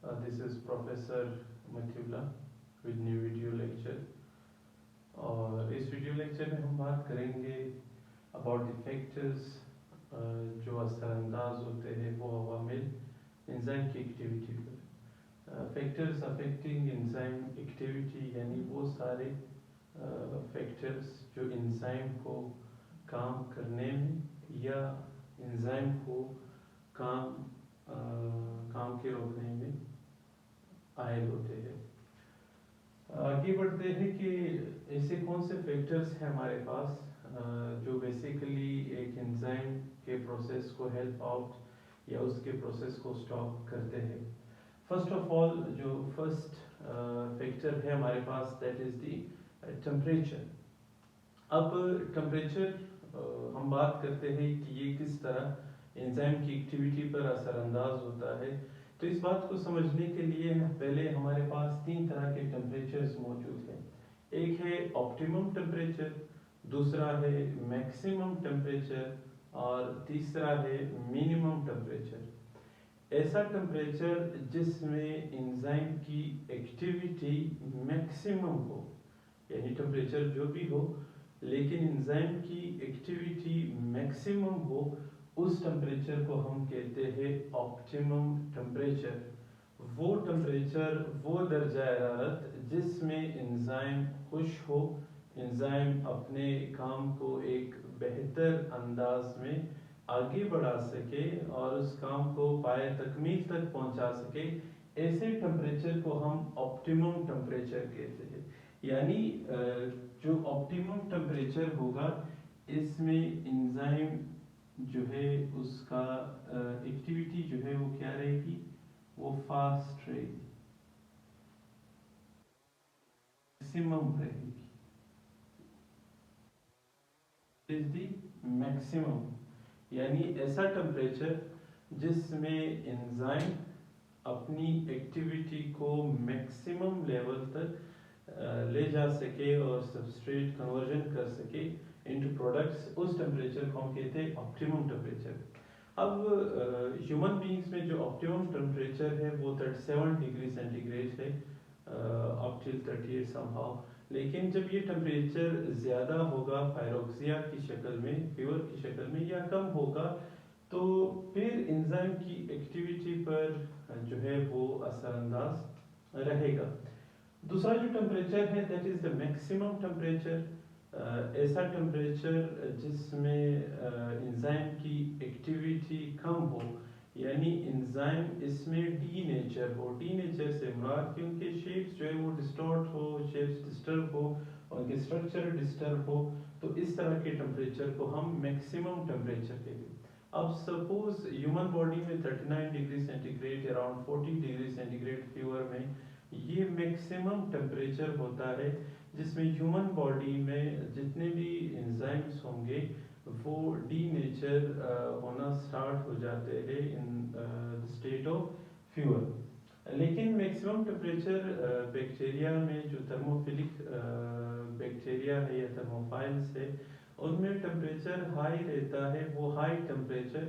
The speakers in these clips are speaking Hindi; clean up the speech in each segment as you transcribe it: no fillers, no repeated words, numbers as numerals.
This is Professor Mathula with new video lecture. और इस वीडियो लेक्चर में हम बात करेंगे अबाउट द फैक्टर्स जो असरअंदाज होते हैं वो अवामिल एंजाइम की एक्टिविटी पर। फैक्टर्स अफेक्टिंग एंजाइम एक्टिविटी यानी वो सारे फैक्टर्स जो एंजाइम को काम करने में या एंजाइम को काम के रोकने में आयल होते हैं। आगे बढ़ते हैं कि ऐसे कौन से फैक्टर्स हैं हमारे पास जो बेसिकली एक एंजाइम के प्रोसेस को हेल्प आउट या उसके प्रोसेस को स्टॉप करते हैं। फर्स्ट ऑफ ऑल जो फर्स्ट फैक्टर है हमारे पास दैट इज द टेम्परेचर। अब टेम्परेचर हम बात करते हैं कि ये किस तरह एंजाइम की एक्टिविटी पर असरअंदाज होता है। तो इस बात को समझने के लिए पहले हमारे पास तीन तरह के टेम्परेचर्स मौजूद हैं। एक है ऑप्टिमम टेम्परेचर, दूसरा है मैक्सिमम टेम्परेचर और तीसरा है मिनिमम टेम्परेचर। ऐसा टेम्परेचर जिसमें एंजाइम की एक्टिविटी मैक्सिमम हो, यानी टेम्परेचर जो भी हो लेकिन एंजाइम की एक्टिविटी मैक्सिमम हो, उस टेम्परेचर को हम कहते हैं ऑप्टिमम टेम्परेचर। वो टेम्परेचर, वो दर्जा हरारत जिसमें एंजाइम खुश हो, एंजाइम अपने काम को एक बेहतर अंदाज में आगे बढ़ा सके और उस काम को पाए तकमील तक पहुंचा सके, ऐसे टेम्परेचर को हम ऑप्टिमम टेम्परेचर कहते हैं। यानी जो ऑप्टिमम टेम्परेचर होगा इसमें एंजाइम जो है उसका एक्टिविटी जो है वो क्या रहेगी, वो फास्ट रहेगी, मैक्सिमम रहेगी। इज द मैक्सिमम, यानी ऐसा टेम्परेचर जिसमें एंजाइम अपनी एक्टिविटी को मैक्सिमम लेवल तक ले जा सके और सबस्ट्रेट कन्वर्जन कर सके इनटू प्रोडक्ट्स, उस टेम्परेचर को हम कहते हैं ऑप्टिमम टेम्परेचर। अब ह्यूमन बीइंग्स में जो ऑप्टिमम टेम्परेचर है वो 37 डिग्री सेंटीग्रेड है अप टिल 38 समहाउ। लेकिन जब ये टेम्परेचर ज़्यादा होगा पायरोक्सिया की शक्ल में, फीवर की शक्ल में, या कम होगा तो फिर एंजाइम की एक्टिविटी पर जो है वो असरअंदाज रहेगा। दूसरा जो टेम्परेचर है that is the maximum temperature. ऐसा टेम्परेचर जिसमें एंजाइम की एक्टिविटी कम हो, यानी एंजाइम इसमें डी नेचर हो। डी नेचर से मुराद कि उनके शेप्स जो है वो डिस्टॉर्ट हो, शेप्स डिस्टर्ब हो, उनके स्ट्रक्चर डिस्टर्ब हो, तो इस तरह के टेम्परेचर को हम मैक्सिमम टेम्परेचर कहते हैं। अब सपोज ह्यूमन बॉडी में 39 degree centigrade, around 40 degree centigrade fever में ये मैक्सिमम टेम्परेचर होता है जिसमें ह्यूमन बॉडी में जितने भी एंजाइम्स होंगे वो डी नेचर होना स्टार्ट हो जाते हैं इन स्टेट ऑफ फीवर। लेकिन मैक्सिमम टेम्परेचर बैक्टीरिया में जो थर्मोफिलिक बैक्टीरिया है या थर्मोफाइल्स है उनमें टेम्परेचर हाई रहता है। वो हाई टेम्परेचर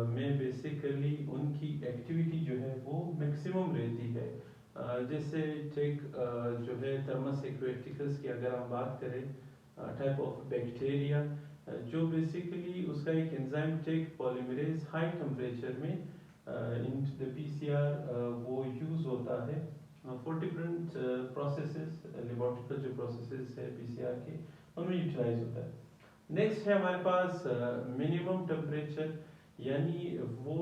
में बेसिकली उनकी एक्टिविटी जो है वो मैक्सिमम रहती है। जैसे टेक जो है थर्मस एक्वेटिकस की अगर हम बात करें, टाइप ऑफ बैक्टीरिया जो बेसिकली उसका एक enzyme Taq polymerase high temperature में इन द पीसीआर वो यूज होता है फॉर डिफरेंट प्रोसेसेस, लेबोरेटरी जो प्रोसेसेस है पीसीआर के उनमें यूटिलाइज होता है। नेक्स्ट है हमारे पास मिनिमम टेम्परेचर, यानी वो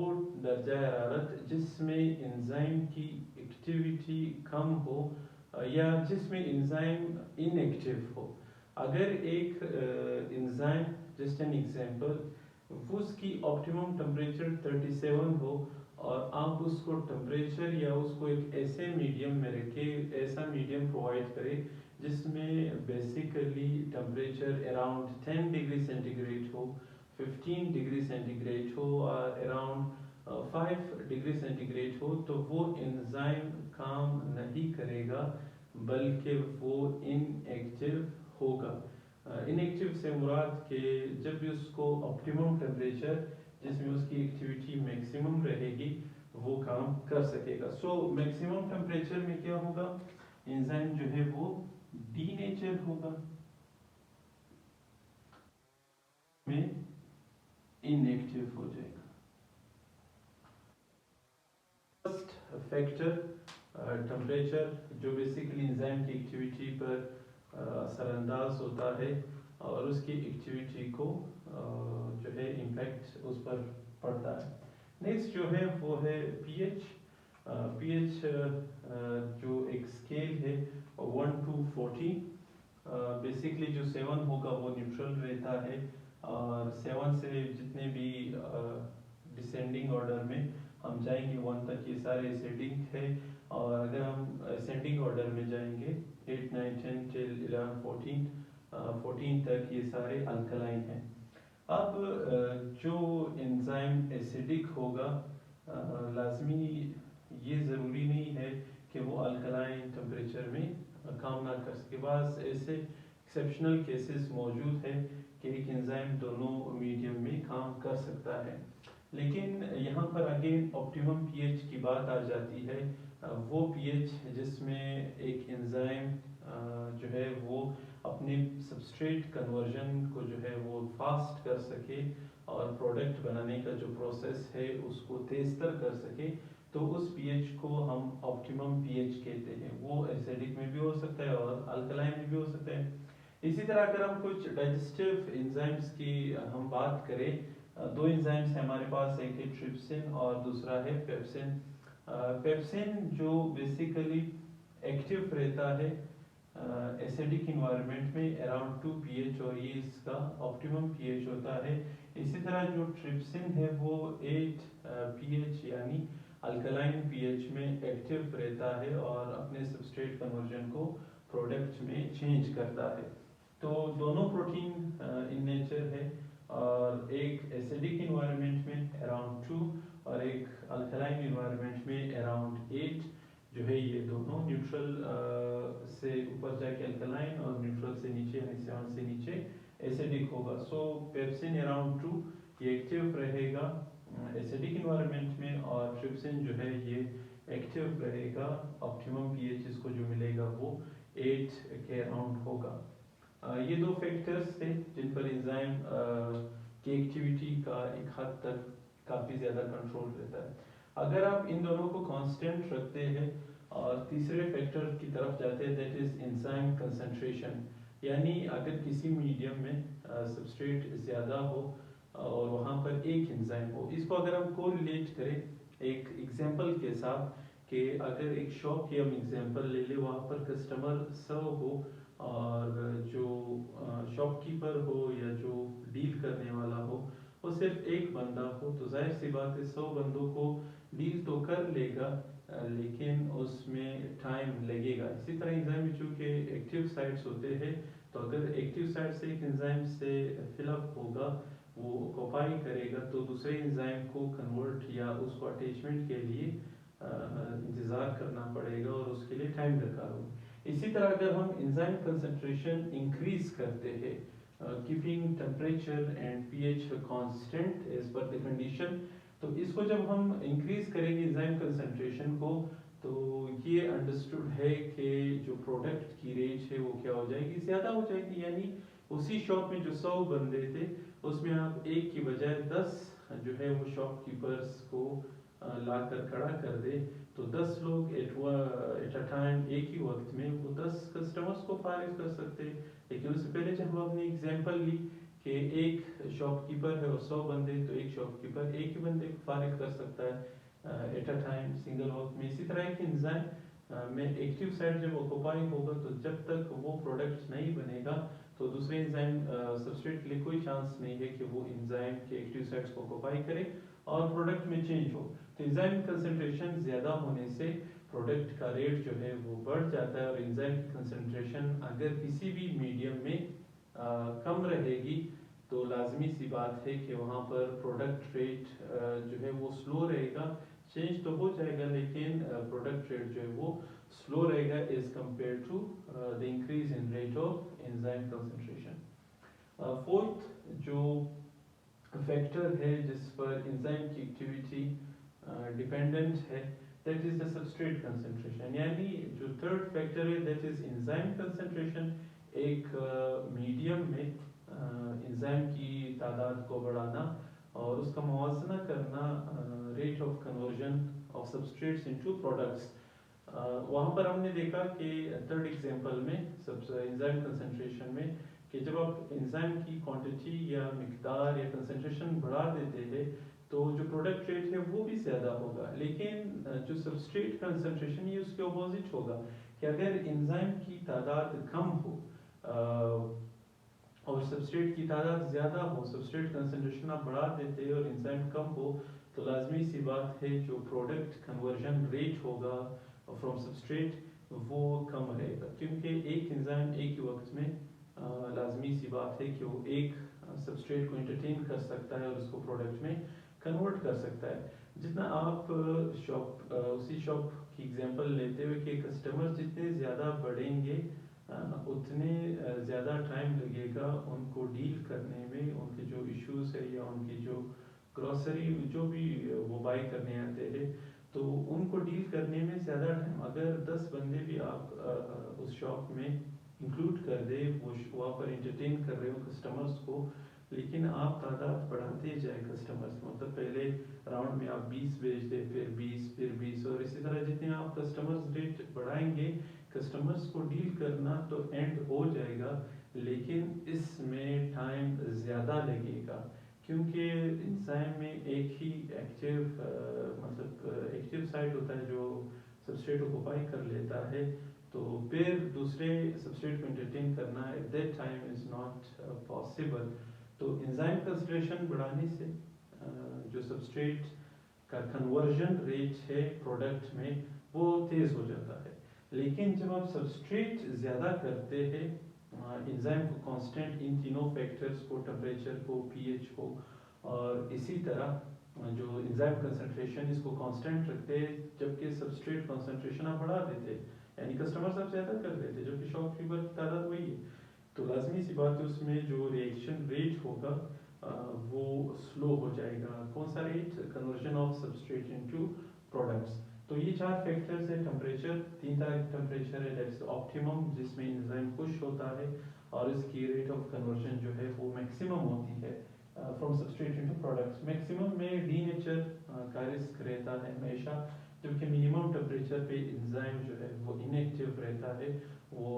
दर्जा हरारत जिसमें एंजाइम की एक्टिविटी कम हो या जिसमें एंजाइम इनएक्टिव हो। अगर एक एंजाइम, जस्ट एन एग्जांपल, वो उसकी ऑप्टिमम टेम्परेचर 37 हो और आप उसको टेम्परेचर या उसको एक ऐसे मीडियम में रखें, ऐसा मीडियम प्रोवाइड करें जिसमें basically temperature around 10 degree centigrade हो, 15 डिग्री सेंटीग्रेड हो और अराउंड 5 डिग्री सेंटीग्रेड हो, तो वो एंजाइम काम नहीं करेगा बल्कि वो इनएक्टिव होगा। इनएक्टिव से मुराद के जब भी उसको ऑप्टिमम टेम्परेचर जिसमें उसकी एक्टिविटी मैक्सिमम रहेगी वो काम कर सकेगा। सो मैक्सिमम टेम्परेचर में क्या होगा, एंजाइम जो है वो डीनेचर होगा, में इनएक्टिव हो जाएगा। फर्स्ट फैक्टर टेम्परेचर, जो बेसिकली एंजाइम की एक्टिविटी पर असरअंदाज होता है और उसकी एक्टिविटी को जो है इम्पैक्ट उस पर पड़ता है। नेक्स्ट जो है वो है पीएच। पीएच जो एक स्केल है 1 to 14, बेसिकली जो 7 होगा वो न्यूट्रल रहता है और 7 से जितने भी डिसेंडिंग ऑर्डर में हम जाएंगे 1 तक ये सारे एसिडिक है, और अगर हम असेंडिंग ऑर्डर में जाएंगे 8, 9, 10 till 11, 14 तक ये सारे अल्कलाइन हैं। अब जो एंजाइम एसिडिक होगा लाजमी ये ज़रूरी नहीं है कि वो अल्कलाइन टेम्परेचर में काम ना कर सके। बस ऐसे एक्सेप्शनल केसेस मौजूद है कि एक एंजाइम दोनों मीडियम में काम कर सकता है, लेकिन यहाँ पर अगेन ऑप्टिमम पीएच की बात आ जाती है। वो पीएच जिसमें एक एंजाइम जो है वो अपने सबस्ट्रेट कन्वर्जन को जो है वो फास्ट कर सके और प्रोडक्ट बनाने का जो प्रोसेस है उसको तेज़तर कर सके, तो उस पीएच को हम ऑप्टिमम पीएच कहते हैं। वो एसिडिक में भी हो सकता है और अल्कलाइन में भी हो सकता है। इसी तरह अगर हम कुछ डाइजेस्टिव एंजाइम्स की हम बात करें, दो एंजाइम्स हैं हमारे पास, एक है ट्रिप्सिन और दूसरा है पेप्सिन। पेप्सिन जो बेसिकली एक्टिव रहता है एसिडिक इन्वायरमेंट में अराउंड 2 pH और ये इसका ऑप्टिमम pH होता है। इसी तरह जो ट्रिप्सिन है वो 8 pH यानी अल्कलाइन pH में एक्टिव रहता है और अपने सबस्ट्रेट कन्वर्जन को प्रोडक्ट में चेंज करता है। तो दोनों प्रोटीन इन नेचर है और एक एसिडिक इन्वायरमेंट में अराउंड 2 और एक अल्कलाइन इन्वायरमेंट में अराउंड 8 जो है ये दोनों न्यूट्रल से ऊपर जाके अल्कलाइन और न्यूट्रल से नीचे यानी 7 से नीचे एसिडिक होगा। सो पेप्सिन अराउंड 2 ये एक्टिव रहेगा एसिडिक इन्वायरमेंट में और ट्रिप्सिन जो है ये एक्टिव रहेगा। ऑप्टिमम पीएच इसको जो मिलेगा वो 8 के अराउंड होगा। ये दो फैक्टर्स थे जिन पर एंजाइम की एक्टिविटी का एक हद तक काफ़ी ज़्यादा कंट्रोल रहता है। अगर आप इन दोनों को कांस्टेंट रखते हैं और तीसरे फैक्टर की तरफ जाते हैं दैट इज़ एंजाइम कंसंट्रेशन, यानी अगर किसी मीडियम में सबस्ट्रेट ज़्यादा हो और वहाँ पर एक एंजाइम हो, इसको अगर हम कोरिलेट करें एक एग्जांपल के साथ कि अगर एक शॉप की हम एग्जांपल ले लें, वहाँ पर कस्टमर 100 हो और जो शॉपकीपर हो या जो डील करने वाला हो वो सिर्फ एक बंदा हो, तो जाहिर सी बात है 100 बंदों को डील तो कर लेगा लेकिन उसमें टाइम लगेगा। इसी तरह एंजाइम में चूँकि एक्टिव साइट्स होते हैं, तो अगर एक्टिव साइट से एक एंजाइम से फिलअप होगा, वो ऑक्यूपाई करेगा, तो दूसरे एंजाइम को कन्वर्ट या उसको अटैचमेंट के लिए इंतज़ार करना पड़ेगा और उसके लिए टाइम दरकार होगा। इसी तरह अगर हम एंजाइम कंसंट्रेशन इंक्रीज करते हैं keeping temperature and pH constant as per the condition, तो इसको जब हम इंक्रीज करेंगे एंजाइम कंसंट्रेशन को, तो ये अंडरस्टूड है कि जो प्रोडक्ट की रेंज है वो क्या हो जाएगी, ज़्यादा हो जाएगी। यानी उसी शॉप में जो 100 बंदे थे उसमें आप एक की बजाय 10 जो है वो शॉपकीपर्स को लाकर खड़ा कर दे, तो 10 लोग एट अ टाइम एक ही वक्त में वो 10 कस्टमर्स को फारिग कर सकते हैं। लेकिन उससे पहले जब हमने एग्जांपल ली कि एक शॉपकीपर है और 100 बंदे, तो एक शॉपकीपर एक ही बंदे को फारिग कर सकता है एट अ टाइम सिंगल वक्त में। इसी तरह एक एंजाइम में एक्टिव साइट जब ऑक्यूपाई होगा, तो जब तक वो प्रोडक्ट नहीं बनेगा तो दूसरे एंजाइम सबस्ट्रेट के लिए कोई चांस नहीं है कि वो एंजाइम के एक्टिव साइट्स को ऑक्यूपाई करे और प्रोडक्ट में चेंज हो। तो एंजाइम कंसंट्रेशन ज़्यादा होने से प्रोडक्ट का रेट जो है वो बढ़ जाता है और एंजाइम की कंसंट्रेशन अगर किसी भी मीडियम में कम रहेगी तो लाजमी सी बात है कि वहाँ पर प्रोडक्ट रेट जो है वो स्लो रहेगा। चेंज तो हो जाएगा लेकिन प्रोडक्ट रेट जो है वो स्लो रहेगा as compared to the increase in rate of enzyme concentration. Fourth जो फैक्टर है जिस पर एंजाइम की एक्टिविटी डिपेंडेंट है, that is the substrate concentration. यानी जो थर्ड फैक्टर है दैट इज एंजाइम कंसंट्रेशन। एक मीडियम में एंजाइम की तादाद को बढ़ाना और उसका मुवाजना करना rate of conversion of substrates into products. वहाँ पर हमने देखा कि थर्ड एग्जांपल में सब एंजाइम कंसंट्रेशन में कि जब आप एंजाइम की क्वांटिटी या मिकदार या कंसंट्रेशन बढ़ा देते हैं तो जो प्रोडक्ट रेट है वो भी ज़्यादा होगा। लेकिन जो सबस्ट्रेट कंसंट्रेशन ये उसके अपोजिट होगा कि अगर एंजाइम की तादाद कम हो और सबस्ट्रेट की तादाद ज़्यादा हो, सबस्ट्रेट कंसंट्रेशन आप बढ़ा देते हैं और एंजाइम कम हो, तो लाजमी सी बात है जो प्रोडक्ट कन्वर्जन रेट होगा फ्रॉम सबस्ट्रेट वो कम रहेगा, क्योंकि एक एंजाइम एक ही वक्त में लाजमी सी बात है कि वो एक सबस्ट्रेट को एंटरटेन कर सकता है और उसको प्रोडक्ट में कन्वर्ट कर सकता है। जितना आप उसी शॉप की एग्जांपल लेते हुए कि कस्टमर जितने ज़्यादा बढ़ेंगे उतने ज़्यादा टाइम लगेगा उनको डील करने में, उनके जो इश्यूज है या उनकी जो ग्रॉसरी जो भी वो बाई करने आते हैं तो उनको डील करने में ज़्यादा टाइम। अगर 10 बंदे भी आप उस शॉप में इंक्लूड कर दे, वो वहाँ पर एंटरटेन कर रहे हो कस्टमर्स को, लेकिन आप तादाद बढ़ाते जाए कस्टमर्स, मतलब पहले राउंड में आप 20 बेच दे, फिर 20, फिर 20, और इसी तरह जितने आप कस्टमर्स रेट बढ़ाएंगे कस्टमर्स को डील करना तो एंड हो जाएगा, लेकिन इसमें टाइम ज़्यादा लगेगा क्योंकि एंजाइम में एक ही एक्टिव मतलब एक्टिव साइट होता है जो सबस्ट्रेट ऑक्यूपाई कर लेता है, तो फिर दूसरे सबस्ट्रेट को एंटरटेन करना at that time is not possible. तो एंजाइम कंसंट्रेशन बढ़ाने से जो सबस्ट्रेट का कन्वर्जन रेट है प्रोडक्ट में वो तेज़ हो जाता है। लेकिन जब आप सबस्ट्रेट ज़्यादा करते हैं, एंजाइम को कांस्टेंट इन तीनों फैक्टर्स को, टेम्परेचर को, पीएच को और इसी तरह जो एंजाइम कंसंट्रेशन इसको कांस्टेंट रखते हैं, जबकि सबस्ट्रेट कंसंट्रेशन आप बढ़ा देते हैं, यानी कस्टमर्स आप ज़्यादा कर देते हैं जबकि शॉपकीपर की तादाद वही है, तो लाजमी सी बात है उसमें जो रिएक्शन रेट होगा वो स्लो हो जाएगा। कौन सा rate? Conversion of substrate into products. तो ये 4 फैक्टर्स है। टेम्परेचर, 3 तरह के टेम्परेचर है, दैट्स ऑप्टिमम जिसमें एंजाइम खुश होता है और इसकी रेट ऑफ कन्वर्जन जो है वो मैक्सिमम होती है from substrate into products. Maximum में डीनेचर का रिस्क रहता है हमेशा, जबकि मिनिमम टेम्परेचर पे एंजाइम जो है वो इनएक्टिव रहता है, वो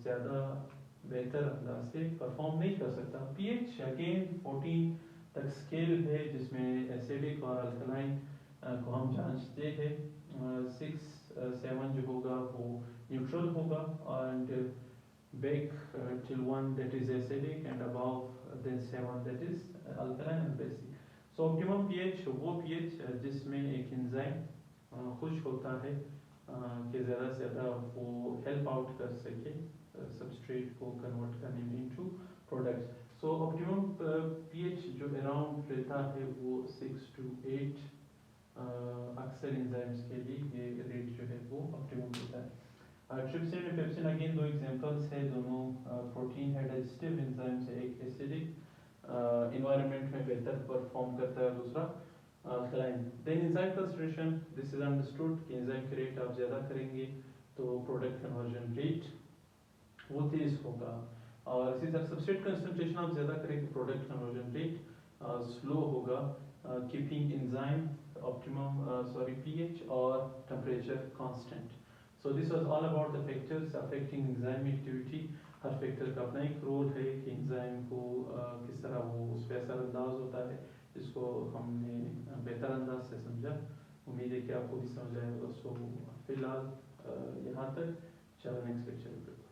ज़्यादा बेहतर अंदाज से परफॉर्म नहीं कर सकता। पीएच अगेन 14 तक स्केल है जिसमें एसिडिक और अल्कलाइन को हम जांचते हैं। 6, 7 जो होगा वो न्यूट्रल होगा and back till 1 that is acidic and above then 7 that is alkaline and basic. So optimum pH वो pH जिसमें एक एंजाइम खुश होता है कि ज़्यादा से ज़्यादा वो हेल्प आउट कर सके सबस्ट्रेट को कन्वर्ट करने में इनटू प्रोडक्ट्स। सो ऑप्टिमम पीएच जो अराउंड रहता है वो 6 to 8 अक्सर एंजाइम्स के लिए ये रेट जो है वो ऑप्टिमम होता है। ट्रिप्सिन और पेप्सिन अगेन दो एग्जांपल्स है, दोनों प्रोटीन है, डाइजेस्टिव एंजाइम्स है, एक एसिडिक एनवायरनमेंट में बेहतर परफॉर्म करता है, दूसरा alkaline. Then enzyme concentration, this is understood कि एंजाइम की रेट आप ज़्यादा करेंगे तो प्रोडक्ट कन्वर्जन रेट वो तेज़ होगा, और इसी तरह सबस्ट्रेट कंसंट्रेशन आप ज़्यादा करेंगे प्रोडक्ट कन्वर्जन रेट स्लो होगा, कीपिंग एंजाइम optimum pH और temperature constant. So this was all about the factors affecting enzyme activity. Her factor का अपना एक रोल है कि एंजाइम को किस तरह वो उस पर असरअंदाज होता है, जिसको हमने बेहतर अंदाज से समझा। उम्मीद है कि आपको भी समझ आएगा। सो फिलहाल यहाँ तक, चलो नेक्स्ट लेक्चर पे।